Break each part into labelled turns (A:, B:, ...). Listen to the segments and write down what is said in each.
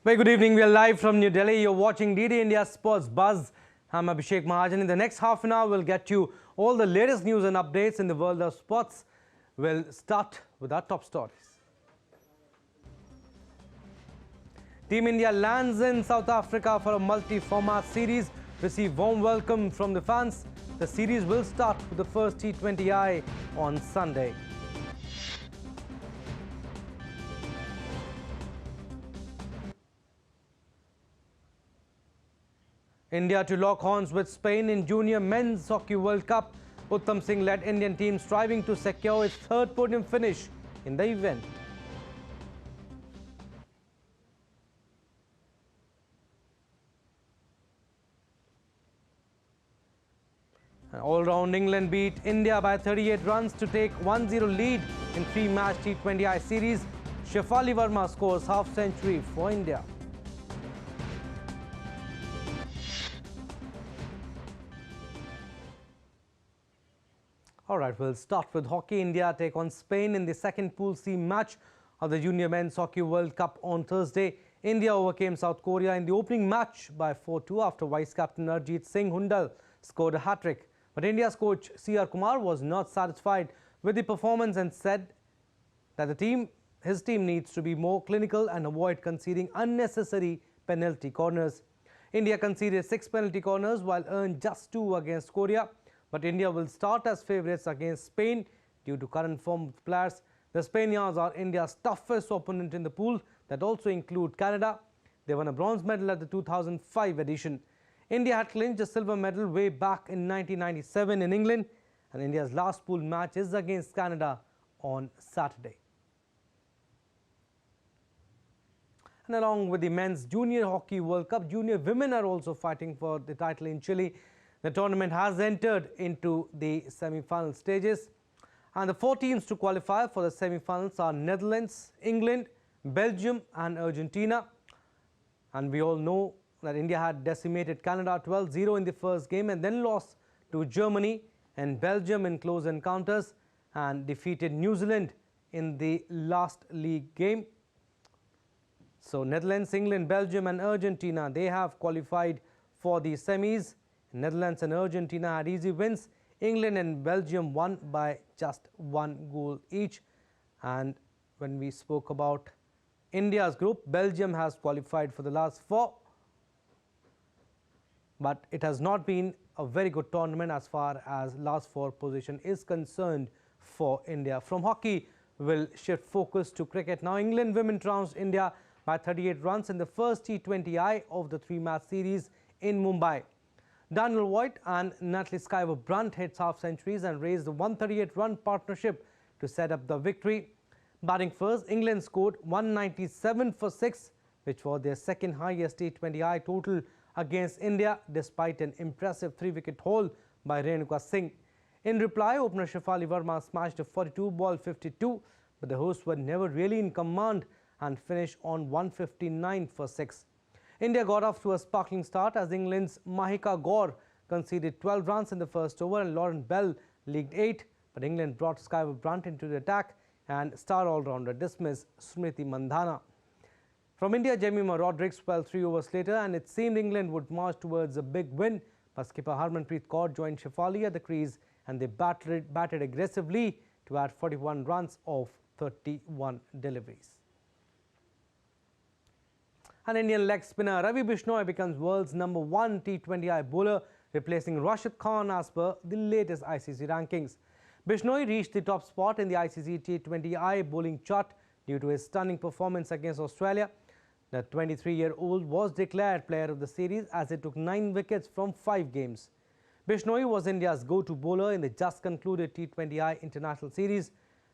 A: Very good evening. We are live from New Delhi. You're watching DD India Sports Buzz. I'm Abhishek Mahajan. In the next half an hour, we'll get you all the latest news and updates in the world of sports. We'll start with our top stories. Team India lands in South Africa for a multi-format series. Receive warm welcome from the fans. The series will start with the first T20I on Sunday. India to lock horns with Spain in Junior Men's Hockey World Cup. Uttam Singh led Indian team striving to secure its third podium finish in the event. And all-round England beat India by 38 runs to take 1-0 lead in three-match T20I series. Shefali Verma scores half-century for India. All right, we'll start with hockey. India take on Spain in the second Pool C match of the Junior Men's Hockey World Cup on Thursday. India overcame South Korea in the opening match by 4-2 after vice-captain Arjit Singh Hundal scored a hat-trick. But India's coach C.R. Kumar was not satisfied with the performance and said that his team needs to be more clinical and avoid conceding unnecessary penalty corners. India conceded 6 penalty corners while earned just 2 against Korea. But India will start as favourites against Spain due to current form of players. The Spaniards are India's toughest opponent in the pool that also include Canada. They won a bronze medal at the 2005 edition. India had clinched a silver medal way back in 1997 in England, and India's last pool match is against Canada on Saturday. And along with the Men's Junior Hockey World Cup, junior women are also fighting for the title in Chile. The tournament has entered into the semi-final stages, and the 4 teams to qualify for the semi-finals are Netherlands, England, Belgium and Argentina. And we all know that India had decimated Canada 12-0 in the first game and then lost to Germany and Belgium in close encounters and defeated New Zealand in the last league game. So Netherlands, England, Belgium and Argentina, they have qualified for the semis. Netherlands and Argentina had easy wins. England and Belgium won by just 1 goal each. And when we spoke about India's group, Belgium has qualified for the last 4. But it has not been a very good tournament as far as last 4 position is concerned for India. From hockey, we'll shift focus to cricket. Now England women trounced India by 38 runs in the first T20I of the 3-match series in Mumbai. Daniel Voigt and Natalie Skyver-Brunt hit half-centuries and raised the 138-run partnership to set up the victory. Batting first, England scored 197 for 6, which was their second highest T20I total against India, despite an impressive 3-wicket haul by Renuka Singh. In reply, opener Shefali Verma smashed a 42-ball 52, but the hosts were never really in command and finished on 159 for 6. India got off to a sparkling start as England's Mahika Gaur conceded 12 runs in the first over and Lauren Bell leaked 8, but England brought Skyver-Brunt into the attack and star all-rounder dismissed Smriti Mandhana. From India, Jemima Rodrigues fell 3 overs later and it seemed England would march towards a big win, but skipper Harmanpreet Kaur joined Shefali at the crease and they batted aggressively to add 41 runs off 31 deliveries. An Indian leg spinner Ravi Bishnoi becomes world's #1 T20I bowler, replacing Rashid Khan as per the latest ICC rankings. Bishnoi reached the top spot in the ICC T20I bowling chart due to his stunning performance against Australia. The 23-year-old was declared player of the series as he took 9 wickets from 5 games. Bishnoi was India's go-to bowler in the just concluded T20I international series.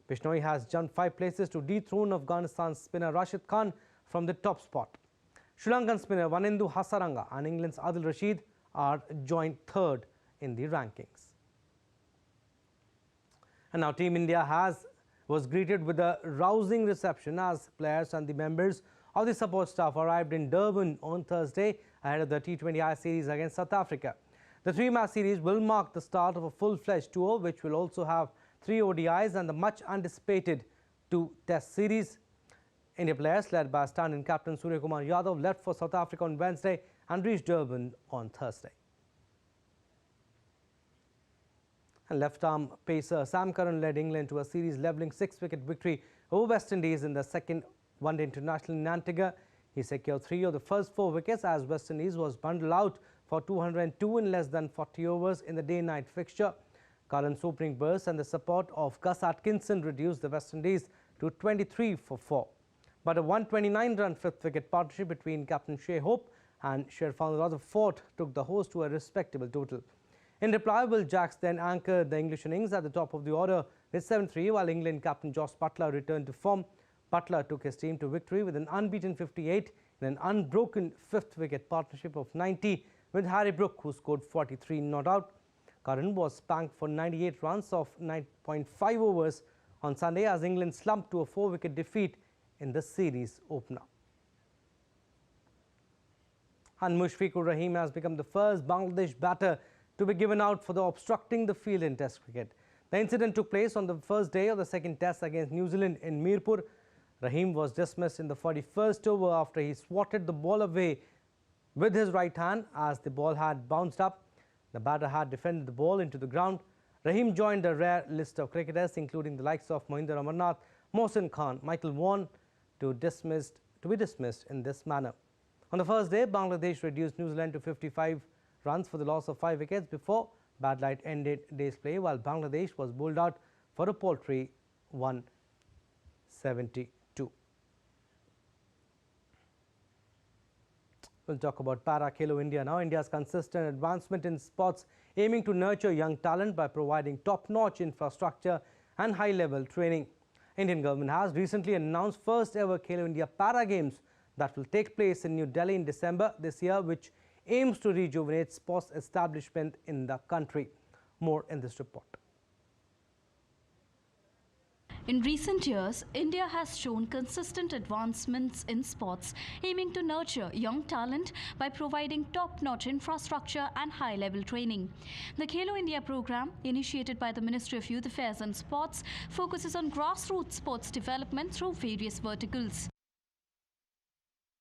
A: Bishnoi has jumped 5 places to dethrone Afghanistan's spinner Rashid Khan from the top spot. Sri Lankan spinner Vanindu Hasaranga and England's Adil Rashid are joint 3rd in the rankings. And now Team India was greeted with a rousing reception as players and the members of the support staff arrived in Durban on Thursday ahead of the T20I series against South Africa. The three-match series will mark the start of a full-fledged tour, which will also have 3 ODIs and the much-anticipated 2 Test series. India players led by stand-in captain Surya Kumar Yadav left for South Africa on Wednesday and reached Durban on Thursday. And left-arm pacer Sam Curran led England to a series-levelling 6-wicket victory over West Indies in the second one-day international in Antigua. He secured 3 of the first 4 wickets as West Indies was bundled out for 202 in less than 40 overs in the day-night fixture. Curran's opening burst and the support of Gus Atkinson reduced the West Indies to 23 for 4. But a 129-run 5th wicket partnership between captain Shea Hope and Sherfan Rutherford took the host to a respectable total. In reply, Will Jacks then anchored the English innings at the top of the order with 7-3, while England captain Joss Buttler returned to form. Buttler took his team to victory with an unbeaten 58 in an unbroken 5th wicket partnership of 90 with Harry Brook, who scored 43 not out. Curran was spanked for 98 runs off 9.5 overs on Sunday as England slumped to a 4-wicket defeat in the series opener. And Mushfiqur Rahim has become the first Bangladesh batter to be given out for obstructing the field in Test cricket. The incident took place on the first day of the second Test against New Zealand in Mirpur. Rahim was dismissed in the 41st over after he swatted the ball away with his right hand as the ball had bounced up. The batter had defended the ball into the ground. Rahim joined a rare list of cricketers, including the likes of Mohinder Amarnath, Mohsin Khan, Michael Vaughan, to be dismissed in this manner. On the first day, Bangladesh reduced New Zealand to 55 runs for the loss of 5 wickets before bad light ended day's play, while Bangladesh was bowled out for a paltry 172. We'll talk about Parako India now. India's consistent advancement in sports aiming to nurture young talent by providing top-notch infrastructure and high-level training. Indian government has recently announced first ever Khelo India Para Games that will take place in New Delhi in December this year, which aims to rejuvenate sports establishment in the country. More in this report.
B: In recent years, India has shown consistent advancements in sports, aiming to nurture young talent by providing top-notch infrastructure and high-level training. The Khelo India program, initiated by the Ministry of Youth Affairs and Sports, focuses on grassroots sports development through various verticals.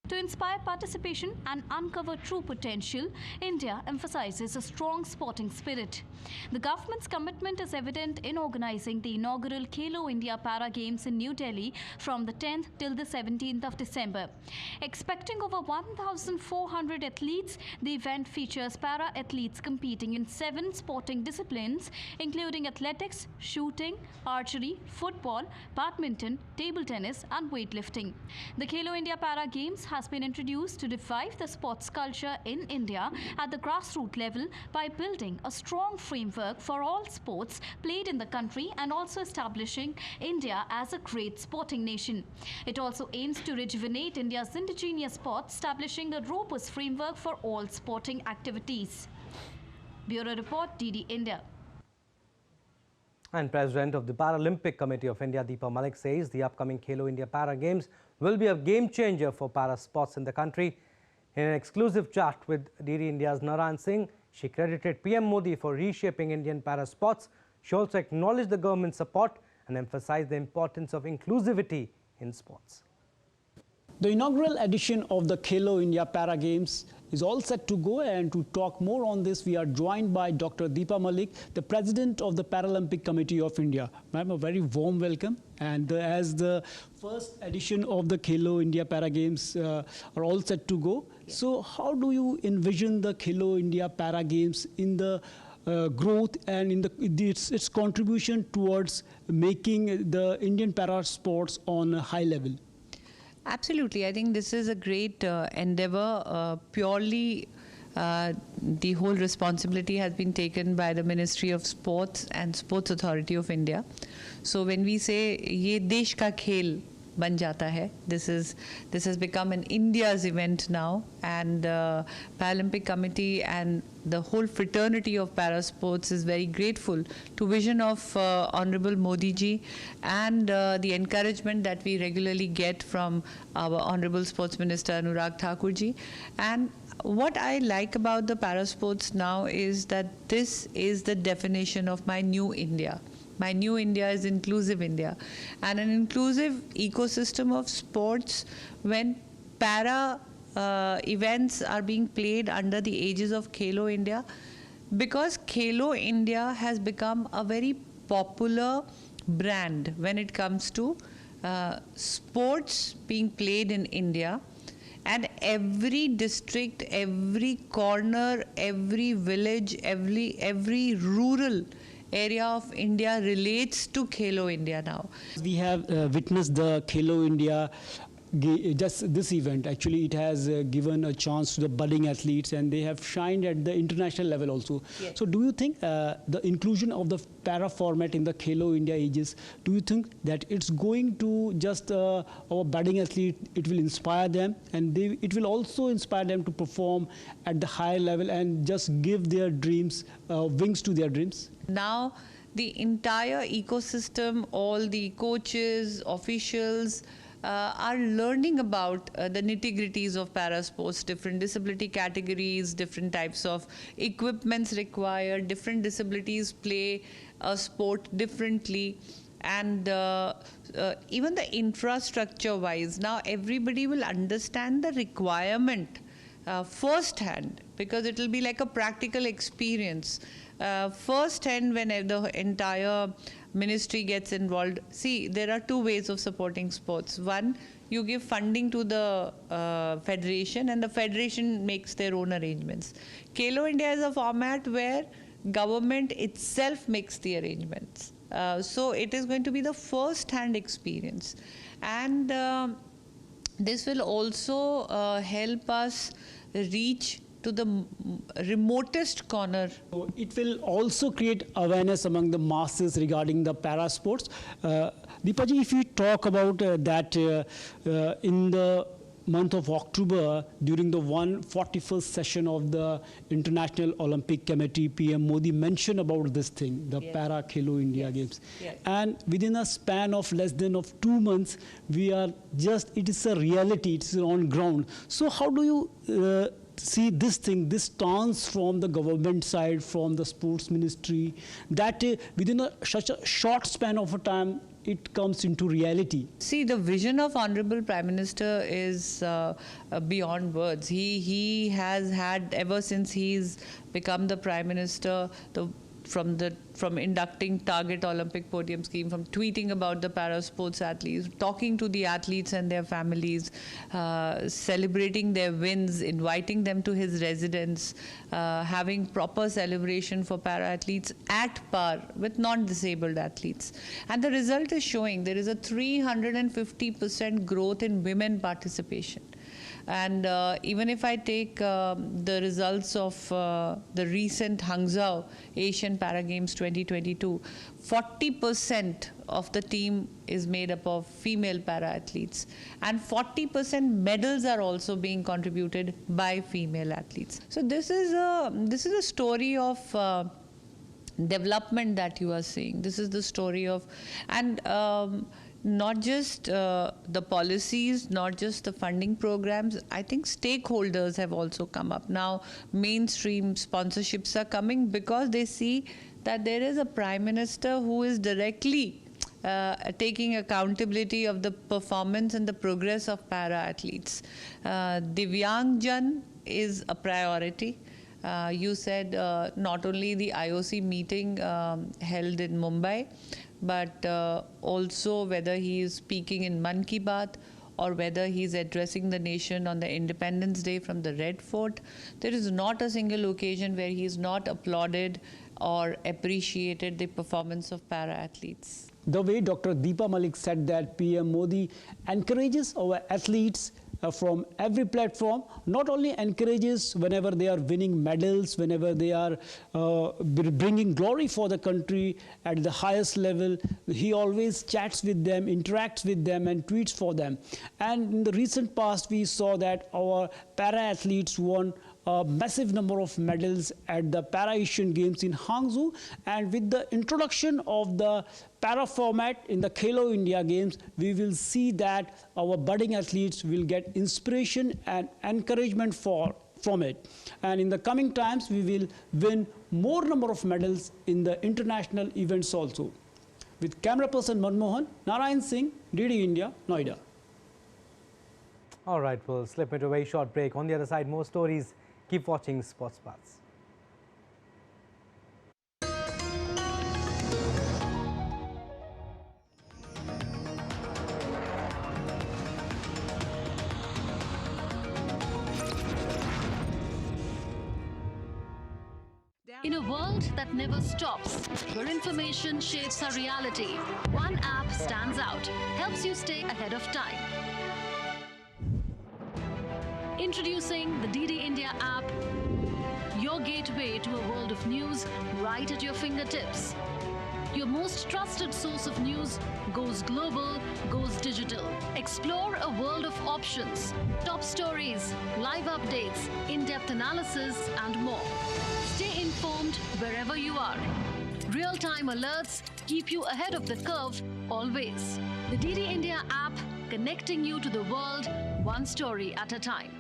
B: To inspire participation and uncover true potential, India emphasizes a strong sporting spirit. The government's commitment is evident in organizing the inaugural Khelo India Para Games in New Delhi from the 10th till the 17th of December. Expecting over 1,400 athletes, the event features para-athletes competing in 7 sporting disciplines, including athletics, shooting, archery, football, badminton, table tennis and weightlifting. The Khelo India Para Games has been introduced to revive the sports culture in India at the grassroots level by building a strong framework for all sports played in the country and also establishing India as a great sporting nation. It also aims to rejuvenate India's indigenous sports, establishing a robust framework for all sporting activities. Bureau Report, DD India.
A: And President of the Paralympic Committee of India, Deepa Malik, says the upcoming Khelo India Para Games will be a game changer for para sports in the country. In an exclusive chat with DD India's Narayan Singh, she credited PM Modi for reshaping Indian para sports. She also acknowledged the government's support and emphasized the importance of inclusivity in sports.
C: The inaugural edition of the Khelo India Para Games is all set to go, and to talk more on this, we are joined by Dr. Deepa Malik, the President of the Paralympic Committee of India. Ma'am, a very warm welcome. And as the first edition of the Khelo India Para Games are all set to go, so how do you envision the Khelo India Para Games in the growth and in its contribution towards making the Indian para sports on a high level?
D: Absolutely. I think this is a great endeavor. Purely the whole responsibility has been taken by the Ministry of Sports and Sports Authority of India. So when we say ye desh ka khel, ban jata hai. This has become an India's event now, and Paralympic Committee and the whole fraternity of para sports is very grateful to vision of Honorable Modi ji and the encouragement that we regularly get from our Honorable Sports Minister Anurag Thakur ji. And what I like about the para sports now is that this is the definition of my new India. My new India is inclusive India, and an inclusive ecosystem of sports when para events are being played under the aegis of Khelo India, because Khelo India has become a very popular brand when it comes to sports being played in India. And every district, every corner, every village, every rural area of India relates to Khelo India now.
C: We have witnessed the Khelo India. Just this event, actually, it has given a chance to the budding athletes, and they have shined at the international level also. Yes. So do you think the inclusion of the para format in the Khelo India ages, do you think that it's going to just our budding athlete, it will inspire them, and it will also inspire them to perform at the higher level and just give their dreams, wings to their dreams?
D: Now, the entire ecosystem, all the coaches, officials, are learning about the nitty-gritties of para sports, different disability categories, different types of equipments required, different disabilities play a sport differently, and even the infrastructure-wise, now everybody will understand the requirement first-hand, because it will be like a practical experience. First-hand when the entire ministry gets involved. See, there are two ways of supporting sports. One, you give funding to the federation, and the federation makes their own arrangements. Khelo India is a format where government itself makes the arrangements. So it is going to be the first-hand experience. And this will also help us reach to the remotest corner.
C: So it will also create awareness among the masses regarding the para sports. Deepa ji, if we talk about that in the month of October, during the 141st session of the International Olympic Committee, PM Modi mentioned about this thing, the Para Khelo India Games. Yes. And within a span of less than 2 months, we are just, it is a reality, it's on ground. So how do you see this thing, this stance from the government side, from the sports ministry, that within such a short span of a time, it comes into reality?
D: See, the vision of Honorable Prime Minister is beyond words. He has had, ever since he's become the Prime Minister, from inducting Target Olympic Podium Scheme, from tweeting about the para sports athletes, talking to the athletes and their families, celebrating their wins, inviting them to his residence, having proper celebration for para athletes at par with non-disabled athletes. And the result is showing there is a 350% growth in women participation. And even if I take the results of the recent Hangzhou Asian Para Games 2022, 40% of the team is made up of female para athletes, and 40% medals are also being contributed by female athletes. So this is a story of development that you are seeing. This is the story of, and not just the policies, not just the funding programs. I think stakeholders have also come up. Now, mainstream sponsorships are coming because they see that there is a Prime Minister who is directly taking accountability of the performance and the progress of para-athletes. Divyangjan is a priority. You said not only the IOC meeting held in Mumbai, but also whether he is speaking in Man Ki Baat or whether he is addressing the nation on the Independence Day from the Red Fort. There is not a single occasion where he is not applauded or appreciated the performance of para-athletes.
C: The way Dr. Deepa Malik said that PM Modi encourages our athletes from every platform, not only encourages whenever they are winning medals, whenever they are bringing glory for the country at the highest level, he always chats with them, interacts with them and tweets for them. And in the recent past, we saw that our para-athletes won a massive number of medals at the Para-Asian Games in Hangzhou, and with the introduction of the para format in the Khelo India Games, we will see that our budding athletes will get inspiration and encouragement from it. And in the coming times, we will win more number of medals in the international events also. With camera person Manmohan, Narayan Singh, DD India, Noida.
A: All right, we'll slip into a very short break. On the other side, more stories. Keep watching Sports Paths.
B: In a world that never stops, where information shapes our reality, one app stands out, helps you stay ahead of time. Introducing the DD India app, your gateway to a world of news right at your fingertips. Your most trusted source of news goes global, goes digital. Explore a world of options, top stories, live updates, in-depth analysis, and more. Stay informed wherever you are. Real-time alerts keep you ahead of the curve always. The DD India app, connecting you to the world, one story at a time.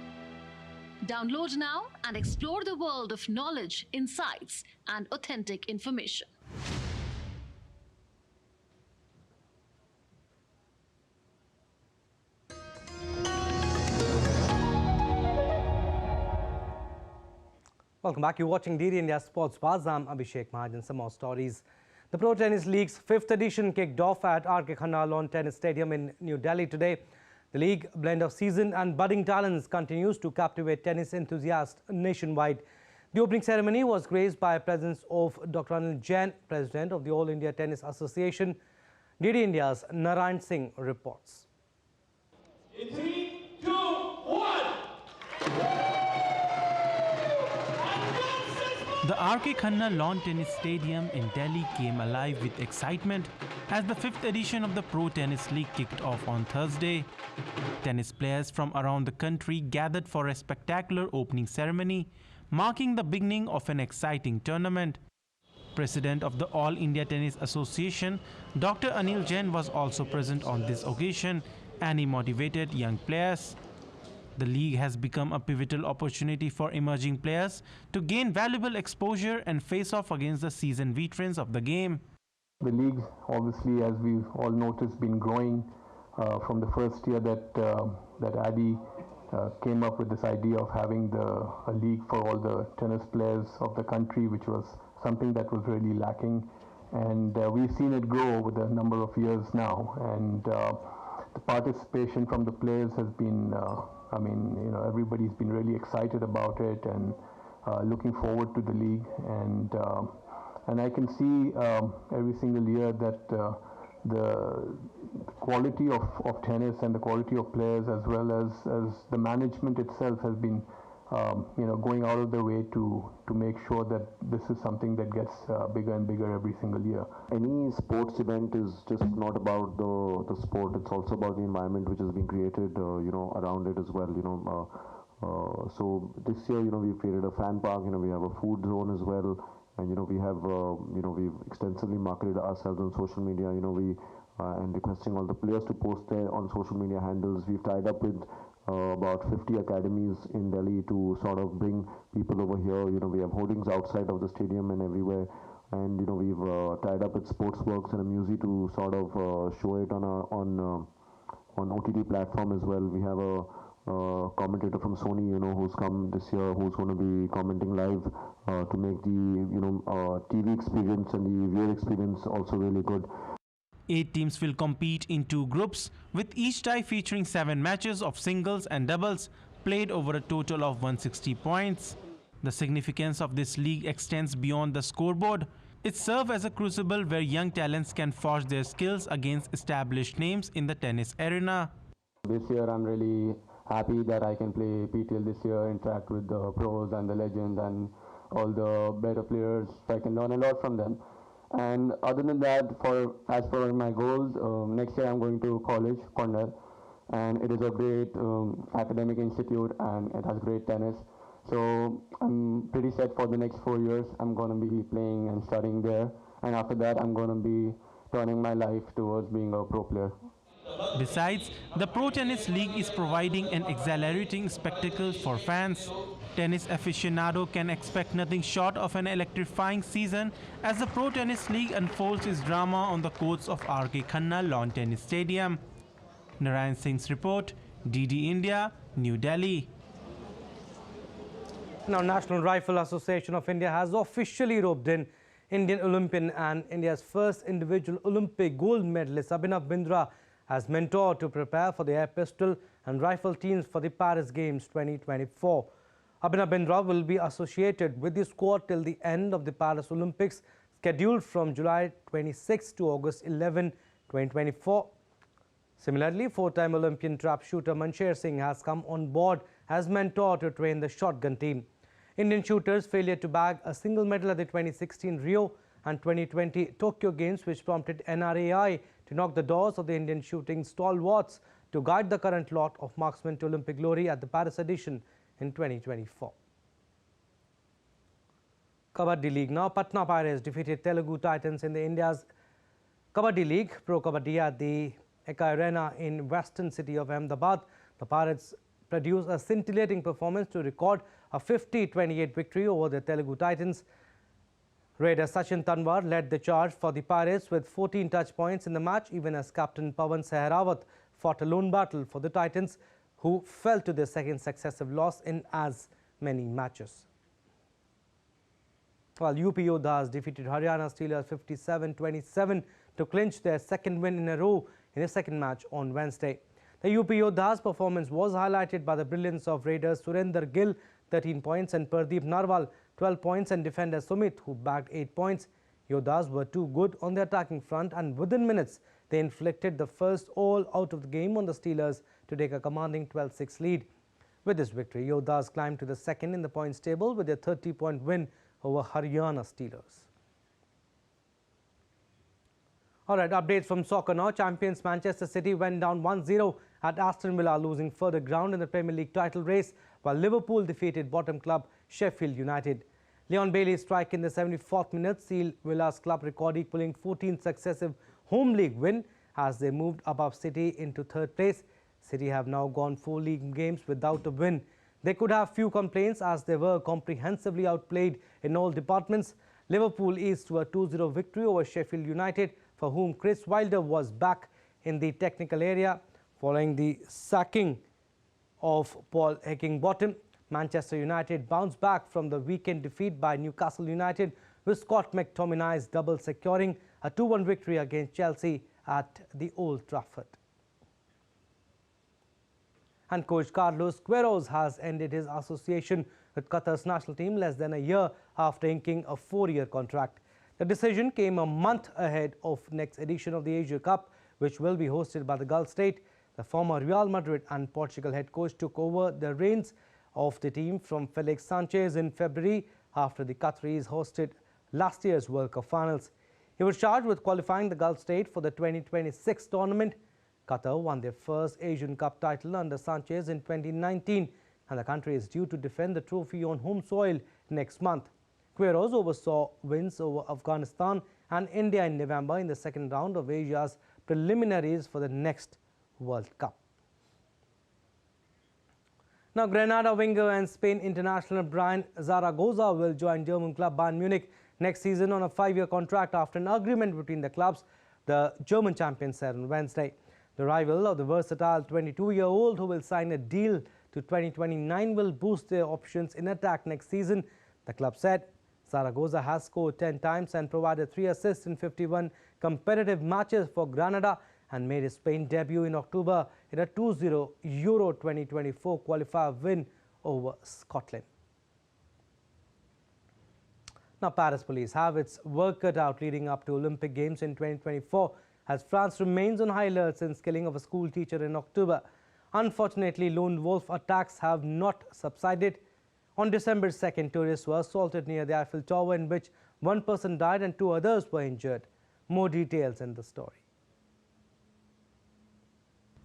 B: Download now and explore the world of knowledge, insights, and authentic information.
A: Welcome back. You're watching DD India Sports Buzz. I'm Abhishek Mahajan. Some more stories. The Pro Tennis League's 5th edition kicked off at RK Khanna Lawn Tennis Stadium in New Delhi today. The league, a blend of seasoned and budding talents, continues to captivate tennis enthusiasts nationwide. The opening ceremony was graced by the presence of Dr. Anil Jain, President of the All India Tennis Association. DD India's Narayan Singh reports.
E: In 3, 2, 1.
F: The RK Khanna Lawn Tennis Stadium in Delhi came alive with excitement as the 5th edition of the Pro Tennis League kicked off on Thursday. Tennis players from around the country gathered for a spectacular opening ceremony, marking the beginning of an exciting tournament. President of the All India Tennis Association, Dr. Anil Jain, was also present on this occasion, and he motivated young players. The league has become a pivotal opportunity for emerging players to gain valuable exposure and face off against the seasoned veterans of the game.
G: The league, obviously, as we've all noticed, been growing from the first year that Adi came up with this idea of having a league for all the tennis players of the country, which was something that was really lacking. And we've seen it grow over the number of years now. And the participation from the players has been, everybody's been really excited about it and looking forward to the league. And I can see every single year that the quality of tennis and the quality of players, as well as the management itself, has been going out of their way to make sure that this is something that gets bigger and bigger every single year.
H: Any sports event is just not about the sport, it's also about the environment which has been created around it as well. So this year we've created a fan park, we have a food zone as well, and we've extensively marketed ourselves on social media, and requesting all the players to post there on social media handles. We've tied up with about 50 academies in Delhi to sort of bring people over here. We have hoardings outside of the stadium and everywhere, and we've tied up with Sportsworks and Amusey to sort of show it on OTT platform as well. We have a commentator from Sony, who's come this year, who's going to be commenting live to make the TV experience and the viewer experience also really good.
F: 8 teams will compete in 2 groups, with each tie featuring 7 matches of singles and doubles played over a total of 160 points. The significance of this league extends beyond the scoreboard. It serves as a crucible where young talents can forge their skills against established names in the tennis arena.
G: This year I'm really happy that I can play PTL this year, interact with the pros and the legends and all the better players. So I can learn a lot from them. And other than that, as for my goals, next year I'm going to college, Cornell, and it is a great academic institute and it has great tennis. So I'm pretty set for the next 4 years. I'm going to be playing and studying there, and after that I'm going to be turning my life towards being a pro player.
F: Besides, the Pro Tennis League is providing an exhilarating spectacle for fans. Tennis aficionado can expect nothing short of an electrifying season as the Pro Tennis League unfolds its drama on the courts of R.K. Khanna Lawn Tennis Stadium. Narayan Singh's report, DD India, New Delhi.
A: Now, National Rifle Association of India has officially roped in Indian Olympian and India's first individual Olympic gold medalist Abhinav Bindra as mentor to prepare for the air pistol and rifle teams for the Paris Games 2024. Abhinav Bindra will be associated with the squad till the end of the Paris Olympics, scheduled from July 26 to August 11, 2024. Similarly, four-time Olympian trap shooter Mansher Singh has come on board as mentor to train the shotgun team. Indian shooters' failure to bag a single medal at the 2016 Rio and 2020 Tokyo Games, which prompted NRAI to knock the doors of the Indian shooting stalwarts to guide the current lot of marksmen to Olympic glory at the Paris edition in 2024. Kabaddi League now. Patna Pirates defeated Telugu Titans in the India's Kabaddi League Pro Kabaddi at the Ekai Arena in western city of Ahmedabad. The Pirates produced a scintillating performance to record a 50-28 victory over the Telugu Titans. Raider Sachin Tanwar led the charge for the Pirates with 14 touch points in the match, even as captain Pawan Sehrawat fought a lone battle for the Titans, who fell to their second successive loss in as many matches. While UP Yodhas defeated Haryana Steelers 57-27 to clinch their second win in a row in a second match on Wednesday. The UP Yodhas' performance was highlighted by the brilliance of Raiders Surinder Gill, 13 points, and Pardeep Narwal, 12 points, and defender Sumit, who bagged 8 points. Yodhas were too good on the attacking front, and within minutes, they inflicted the first all out of the game on the Steelers to take a commanding 12-6 lead. With this victory, Yodhas climbed to the second in the points table with a 30-point win over Haryana Steelers. All right, updates from soccer now. Champions Manchester City went down 1-0 at Aston Villa, losing further ground in the Premier League title race, while Liverpool defeated bottom club Sheffield United. Leon Bailey's strike in the 74th minute sealed Villa's club record, equaling 14th successive home league win as they moved above City into third place. City have now gone 4 league games without a win. They could have few complaints as they were comprehensively outplayed in all departments. Liverpool eased to a 2-0 victory over Sheffield United, for whom Chris Wilder was back in the technical area following the sacking of Paul Heckingbottom. Manchester United bounced back from the weekend defeat by Newcastle United, with Scott McTominay's double securing a 2-1 victory against Chelsea at the Old Trafford. And coach Carlos Queiroz has ended his association with Qatar's national team less than a year after inking a 4-year contract. The decision came a month ahead of next edition of the Asia Cup, which will be hosted by the Gulf state. The former Real Madrid and Portugal head coach took over the reins of the team from Felix Sanchez in February after the Qataris hosted last year's World Cup finals. He was charged with qualifying the Gulf state for the 2026 tournament. Qatar won their first Asian Cup title under Sanchez in 2019, and the country is due to defend the trophy on home soil next month. Queiroz oversaw wins over Afghanistan and India in November in the second round of Asia's preliminaries for the next World Cup. Now, Granada winger and Spain international Brian Zaragoza will join German club Bayern Munich next season on a 5-year contract after an agreement between the clubs, the German champions said on Wednesday. The rival of the versatile 22-year-old, who will sign a deal to 2029, will boost their options in attack next season, the club said. Zaragoza has scored 10 times and provided 3 assists in 51 competitive matches for Granada and made his Spain debut in October in a 2-0 Euro 2024 qualifier win over Scotland. Now, Paris police have its work cut out leading up to Olympic Games in 2024 as France remains on high alert since killing of a school teacher in October. Unfortunately, lone wolf attacks have not subsided. On December 2nd, tourists were assaulted near the Eiffel Tower, in which one person died and 2 others were injured. More details in the story.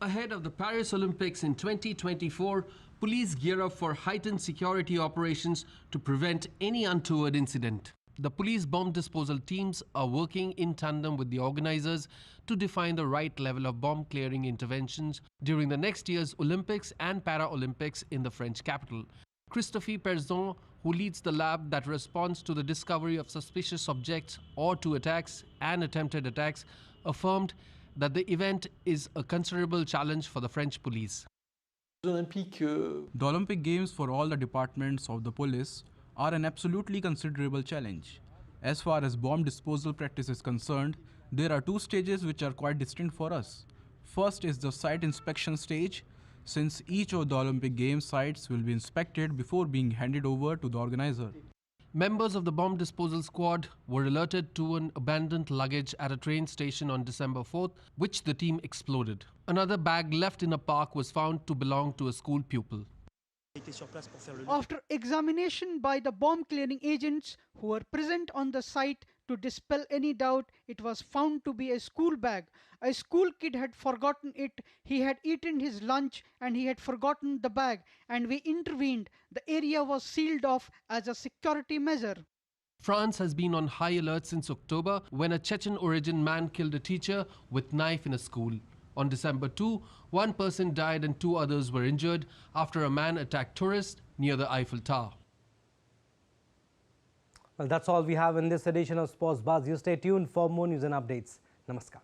I: Ahead of the Paris Olympics in 2024, police gear up for heightened security operations to prevent any untoward incident. The police bomb disposal teams are working in tandem with the organizers to define the right level of bomb clearing interventions during the next year's Olympics and Paralympics in the French capital. Christophe Perzon, who leads the lab that responds to the discovery of suspicious objects or to attacks and attempted attacks, affirmed that the event is a considerable challenge for the French police.
J: The Olympic Games for all the departments of the police are an absolutely considerable challenge. As far as bomb disposal practice is concerned, there are 2 stages which are quite distinct for us. First is the site inspection stage, since each of the Olympic Games sites will be inspected before being handed over to the organizer.
I: Members of the bomb disposal squad were alerted to an abandoned luggage at a train station on December 4th, which the team exploded. Another bag left in a park was found to belong to a school pupil.
K: After examination by the bomb clearing agents who were present on the site to dispel any doubt, it was found to be a school bag. A school kid had forgotten it. He had eaten his lunch and he had forgotten the bag, and we intervened. The area was sealed off as a security measure.
I: France has been on high alert since October, when a Chechen origin man killed a teacher with knife in a school. On December 2, 1 person died and 2 others were injured after a man attacked tourists near the Eiffel Tower.
A: Well, that's all we have in this edition of Sports Buzz. You stay tuned for more news and updates. Namaskar.